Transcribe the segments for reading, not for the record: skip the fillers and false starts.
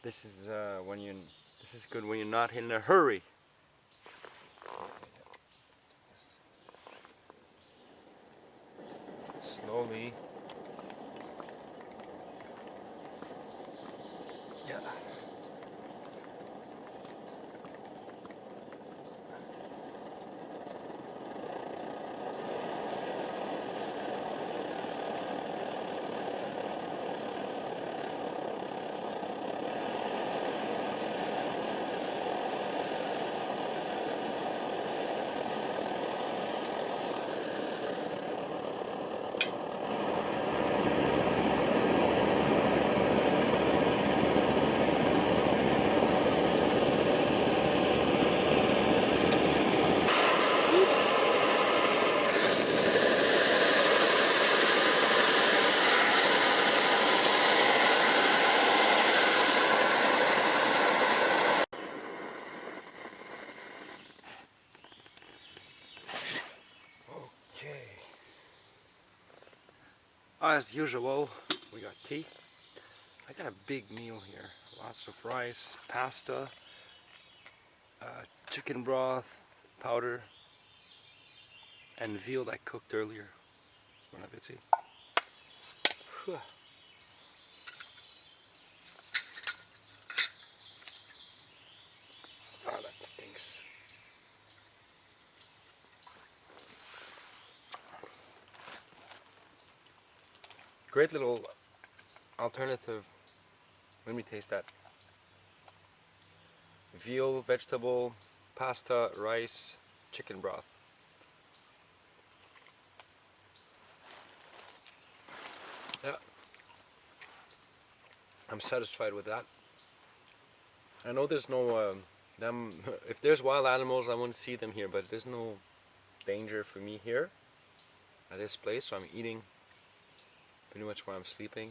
This is this is good when you're not in a hurry. Slowly. Yeah. As usual, we got tea. I got a big meal here. Lots of rice, pasta, chicken broth, powder, and veal that I cooked earlier. Bon appétit. Ah, that stinks. Great little alternative. Let me taste that. Veal, vegetable, pasta, rice, chicken broth. Yeah. I'm satisfied with that. I know there's no if there's wild animals, I want to see them here, but there's no danger for me here at this place, so I'm eating pretty much while I'm sleeping.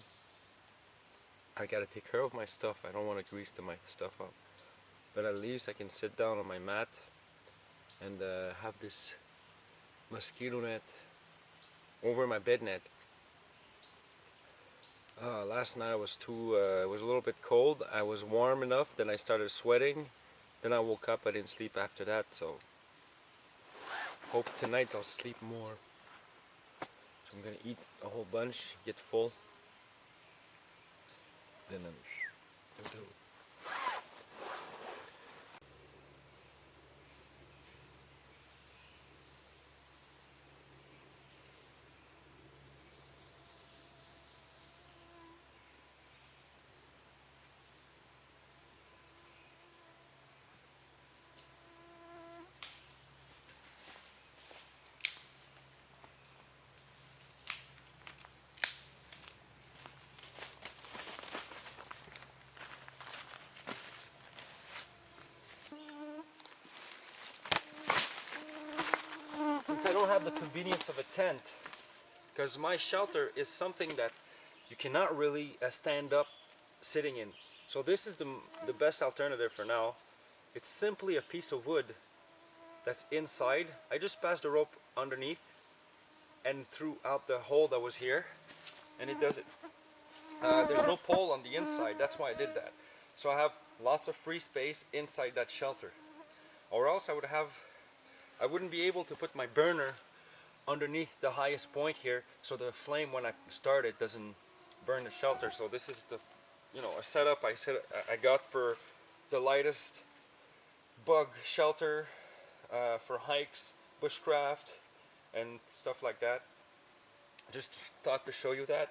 I gotta take care of my stuff. I don't want to grease my stuff up, but at least I can sit down on my mat and have this mosquito net over my bed net. Last night it was it was a little bit cold. I was warm enough, then I started sweating. Then I woke up, I didn't sleep after that, so hope tonight I'll sleep more. So I'm gonna eat a whole bunch, get full, then I'm do. Since I don't have the convenience of a tent, because my shelter is something that you cannot really stand up sitting in. So this is the best alternative for now. It's simply a piece of wood that's inside. I just passed a rope underneath and threw out the hole that was here, and it does it. There's no pole on the inside, that's why I did that. So I have lots of free space inside that shelter. Or else I wouldn't be able to put my burner underneath the highest point here, so the flame when I start it doesn't burn the shelter. So this is the, a setup I got for the lightest bug shelter for hikes, bushcraft, and stuff like that. Just thought to show you that.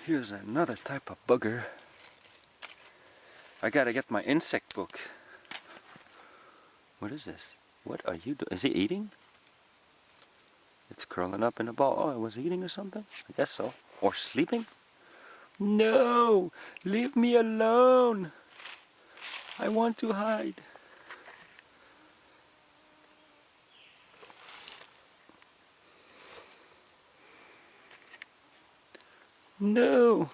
Here's another type of bugger. I gotta get my insect book. What is this? What are you doing? Is he eating? It's curling up in a ball. Oh, it was eating or something? I guess so. Or sleeping? No! Leave me alone! I want to hide. No.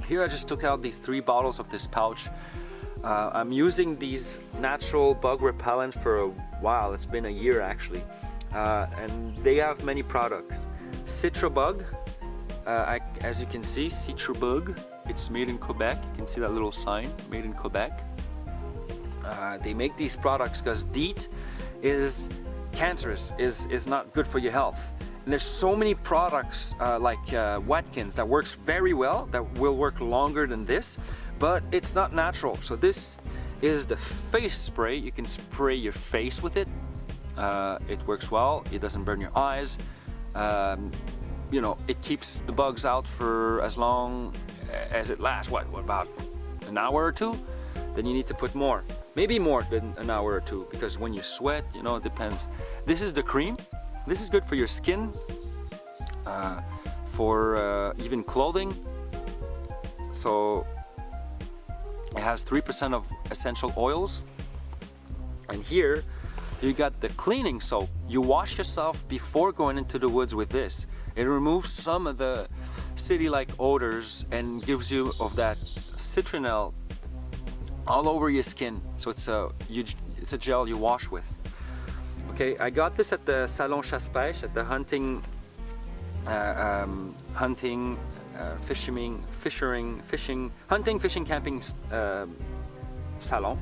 Here I just took out these 3 bottles of this pouch. I'm using these natural bug repellent for a while. It's been a year actually. And they have many products. Citrobug, as you can see, Citrobug. It's made in Quebec. You can see that little sign, made in Quebec. They make these products because DEET is cancerous, is not good for your health. And there's so many products like Watkins that works very well, that will work longer than this, but it's not natural. So this is the face spray. You can spray your face with it. It works well. It doesn't burn your eyes. You know, it keeps the bugs out for as long as it lasts. What about an hour or 2? Then you need to put more. Maybe more than an hour or 2, because when you sweat, you know, it depends. This is the cream. This is good for your skin, for even clothing. So it has 3% of essential oils. And here you got the cleaning soap. You wash yourself before going into the woods with this. It removes some of the city-like odors and gives you of that citronelle all over your skin. So it's a gel you wash with. Okay, I got this at the Salon Chasse-Pêche, at the hunting, fishing, camping salon.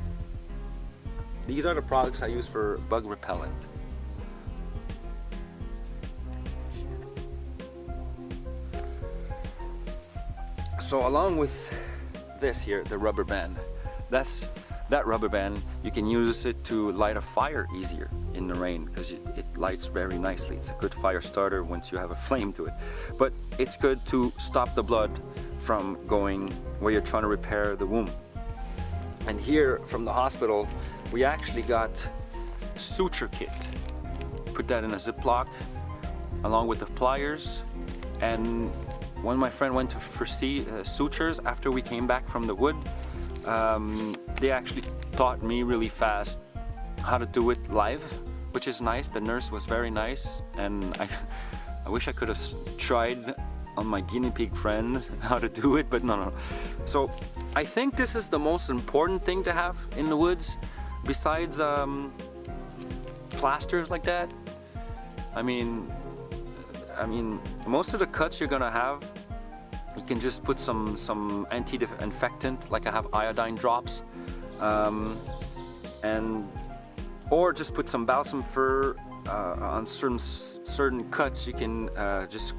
These are the products I use for bug repellent. So along with this here, the rubber band, that rubber band, you can use it to light a fire easier in the rain because it lights very nicely. It's a good fire starter once you have a flame to it. But it's good to stop the blood from going where you're trying to repair the wound. And here from the hospital, we actually got suture kit. Put that in a Ziploc along with the pliers. And when my friend went to foresee sutures after we came back from the wood, they actually taught me really fast how to do it live, which is nice. The nurse was very nice, and I wish I could have tried on my guinea pig friend how to do it, but no. So I think this is the most important thing to have in the woods, besides plasters like that. I mean, most of the cuts you're gonna have, you can just put some anti-infectant, like I have iodine drops, or just put some balsam fir on certain cuts. You can just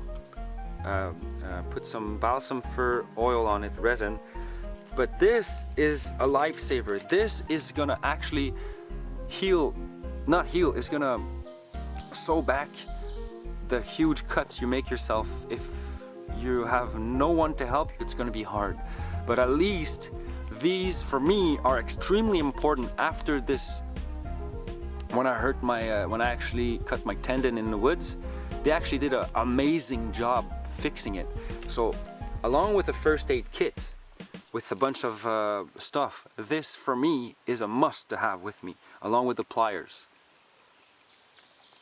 put some balsam fir oil on it, resin. But this is a lifesaver. This is gonna actually it's gonna sew back the huge cuts you make yourself. If you have no one to help you, it's going to be hard. But at least these, for me, are extremely important after this. When I hurt my, when I actually cut my tendon in the woods, they actually did an amazing job fixing it. So, along with a first aid kit, with a bunch of stuff, this for me is a must to have with me, along with the pliers.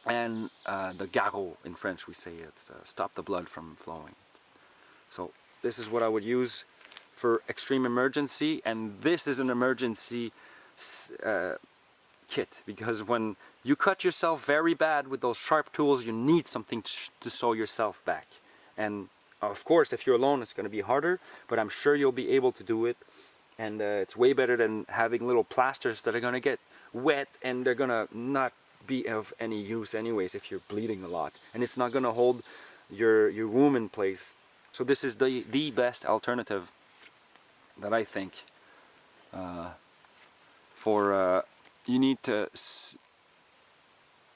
and the garrot in French we say it's stop the blood from flowing. So this is what I would use for extreme emergency, and this is an emergency kit, because when you cut yourself very bad with those sharp tools, you need something to sew yourself back. And of course, if you're alone, it's going to be harder, but I'm sure you'll be able to do it. And it's way better than having little plasters that are going to get wet and they're going to not be of any use anyways if you're bleeding a lot. And it's not going to hold your wound in place. So this is the best alternative that I think for you need to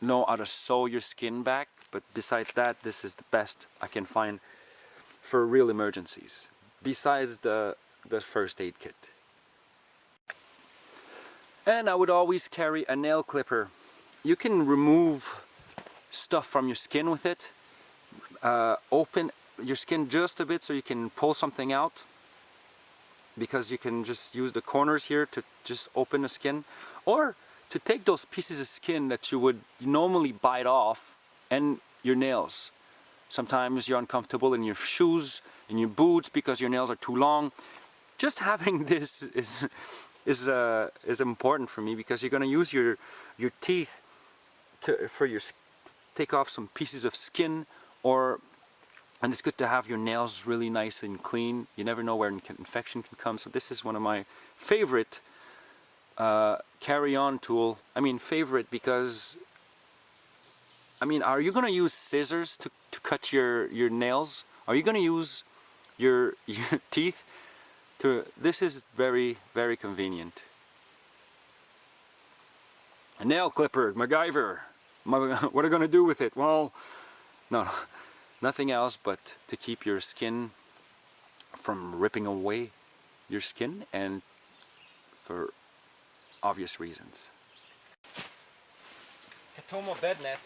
know how to sew your skin back, but besides that, this is the best I can find for real emergencies, besides the first aid kit. And I would always carry a nail clipper. You can remove stuff from your skin with it. Open your skin just a bit so you can pull something out, because you can just use the corners here to just open the skin, or to take those pieces of skin that you would normally bite off and your nails. Sometimes you're uncomfortable in your shoes, in your boots, because your nails are too long. Just having this is important for me, because you're going to use your teeth to take off some pieces of skin, and it's good to have your nails really nice and clean. You never know where infection can come. So this is one of my favorite carry-on tool. I mean favorite because, I mean, are you going to use scissors to cut your nails? Are you going to use your teeth? This is very, very convenient. A nail clipper, MacGyver. What are you going to do with it? Well, no, nothing else but to keep your skin from ripping away your skin, and for obvious reasons. Katomo bed net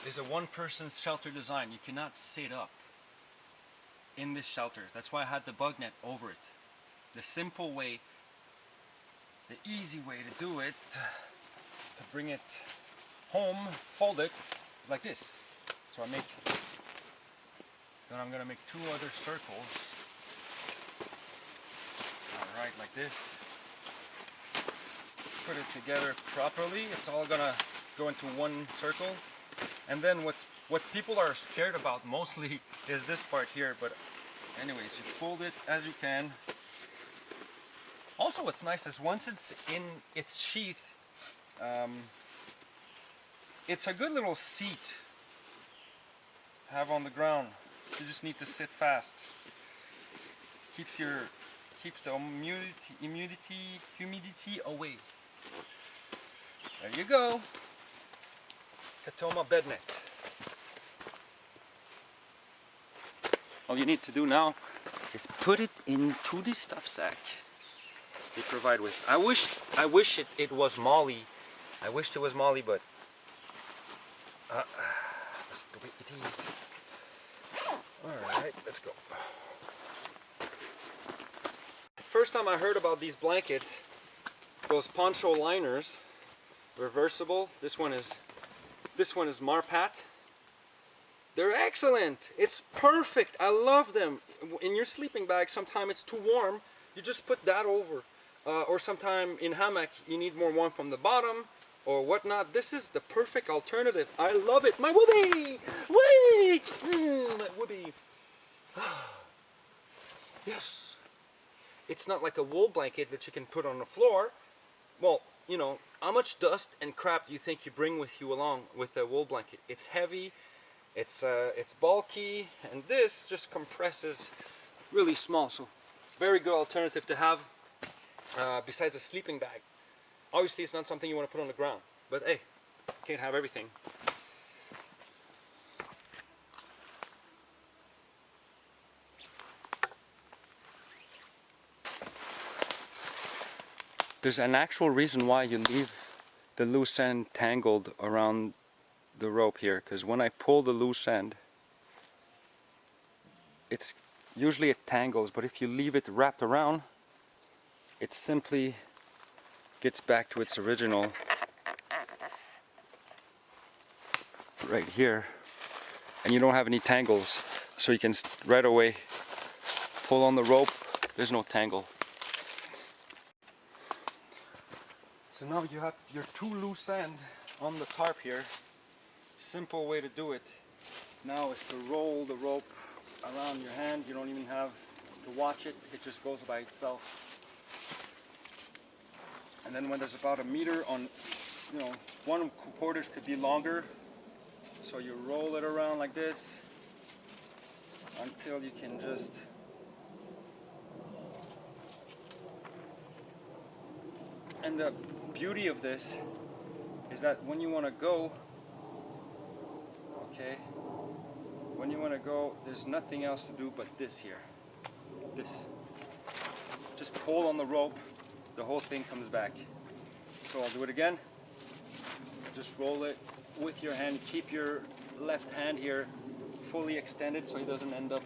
is a one-person shelter design. You cannot sit up in this shelter. That's why I had the bug net over it. The simple way, the easy way to do it, to bring it home, fold it, is like this. So then I'm gonna make two other circles. Alright, like this. Put it together properly. It's all gonna go into one circle. And then what people are scared about mostly is this part here, but anyways, you fold it as you can. Also, what's nice is once it's in its sheath, it's a good little seat to have on the ground. You just need to sit fast. Keeps the humidity away. There you go. Katoma bed net. All you need to do now is put it into the stuff sack they provide with. I wish it was Molly. I wished it was Molly, but that's the way it is. Alright, let's go. First time I heard about these blankets, those poncho liners, reversible. This one is Marpat. They're excellent. It's perfect. I love them. In your sleeping bag, sometimes it's too warm. You just put that over. Or sometime in hammock, you need more warmth from the bottom or whatnot. This is the perfect alternative. I love it. My whoopee! Whee! My whoopee. Yes. It's not like a wool blanket that you can put on the floor. Well, you know, how much dust and crap do you think you bring with you along with a wool blanket? It's heavy, it's bulky, and this just compresses really small. So very good alternative to have besides a sleeping bag. Obviously, it's not something you want to put on the ground, but hey, can't have everything. There's an actual reason why you leave the loose end tangled around the rope here, because when I pull the loose end, it's usually it tangles, but if you leave it wrapped around, it simply gets back to its original right here, and you don't have any tangles, so you can right away pull on the rope. There's no tangle. So now you have your 2 loose ends on the tarp here. Simple way to do it now is to roll the rope around your hand. You don't even have to watch it, it just goes by itself. And then when there's about 1 meter on, you know, 1 quarters could be longer, so you roll it around like this until you can just and the beauty of this is that when you want to go, okay, when you want to go, there's nothing else to do but this here. This. Just pull on the rope, the whole thing comes back. So I'll do it again. Just roll it with your hand. Keep your left hand here fully extended so it doesn't end up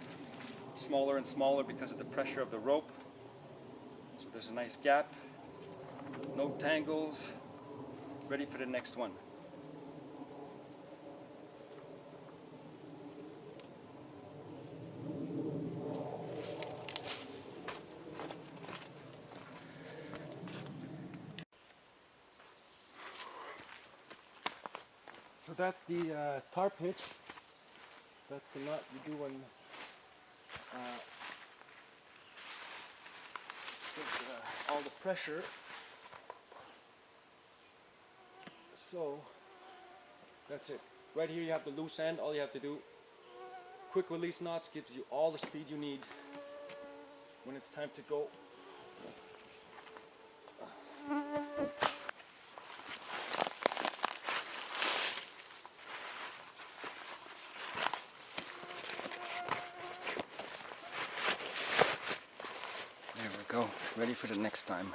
smaller and smaller because of the pressure of the rope. So there's a nice gap. No tangles. Ready for the next one. So that's the tarp hitch. That's the nut you do when all the pressure. So that's it. Right here you have the loose end. All you have to do, quick release knots gives you all the speed you need when it's time to go. There we go, ready for the next time.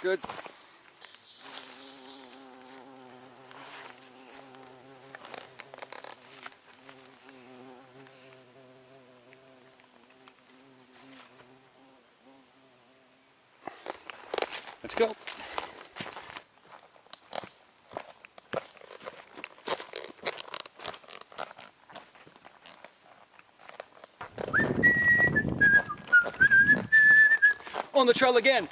Good. Let's go. On the trail again.